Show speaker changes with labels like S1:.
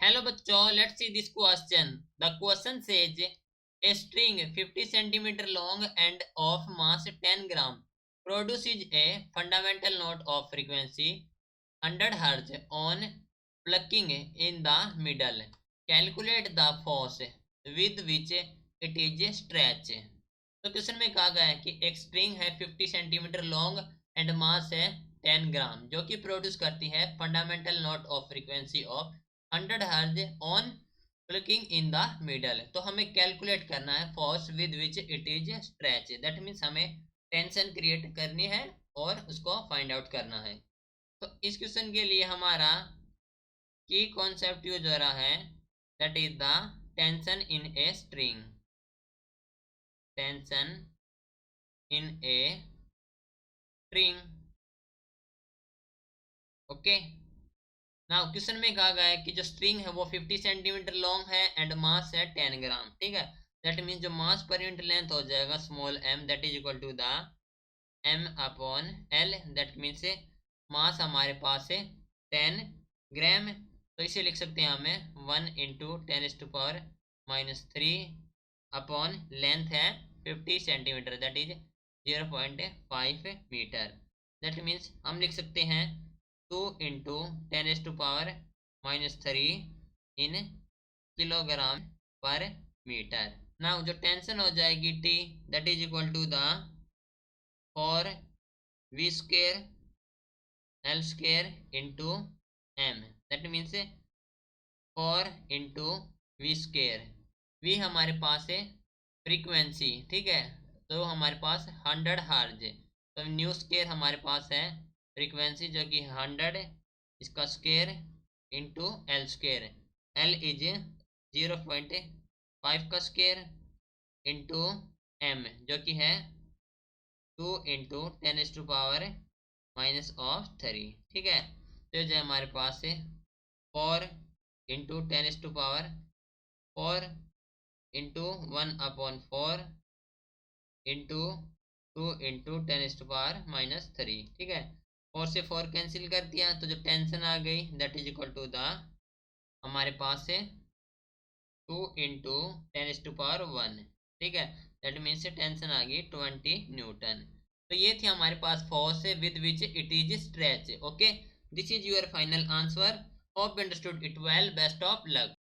S1: Hello बच्चों, let's see this question. The question says a string 50 centimeter long and of mass 10 gram produces a fundamental note of frequency 100 Hz on plucking in the middle. Calculate the force with which it is stretched. तो question में कहा गया है कि एक string है 50 centimetre long and mass है 10 ग्राम जो कि प्रोड्यूस करती है fundamental note of frequency of 100 हर्ज on clicking in the middle. तो हमें कैलकुलेट करना है force with which it is stretch, that means हमें टेंशन क्रिएट करनी है और उसको फाइंड आउट करना है। तो इस क्वेश्चन के लिए हमारा की कॉन्सेप्ट यूज हो रहा है, that is the tension in a string. Tension in a string. Okay, now question में कहा गया है कि जो स्ट्रिंग है वो 50 सेंटीमीटर लॉन्ग है एंड मास है 10 ग्राम। ठीक है, दैट मीन्स जो मास पर यूनिट लेंथ हो जाएगा small m, that is equal to the m upon l। That means mass हमारे पास है 10 ग्राम, तो इसे लिख सकते हैं हमें 1 इंटू 10⁻³ अपॉन लेंथ है 50 centimetre, that is 0.5 metre. That means हम लिख सकते हैं 2 into 10⁻³ in kilogram per metre. Now जो टेंशन हो जाएगी T, that is equal to the 4v² L² into m, that means 4 into v²। v हमारे पास है फ्रीक्वेंसी, ठीक है, तो हमारे पास 100 हर्ज, तो न्यू स्केयर हमारे पास है फ्रीक्वेंसी जो कि 100, इसका square into L²। L is 0.5 का स्केयर इंटू m जो कि है 2 इंटू 10⁻⁻3। ठीक है, तो जो हमारे पास है 4 इंटू 10⁻⁴ इंटू 1/4 इंटू 2 इंटू 10⁻⁻3। ठीक है, 4 से 4 कैंसिल कर दिया तो जो टेंशन आ गई that is equal to the हमारे पास है 2 इंटू 10⁻⁻1। ठीक है, दैट मीन्स टेंशन आ गई 20 न्यूटन। तो ये थी हमारे पास force with which it is stretch. Okay, this is your final answer. Hope you understood it well. Best of luck.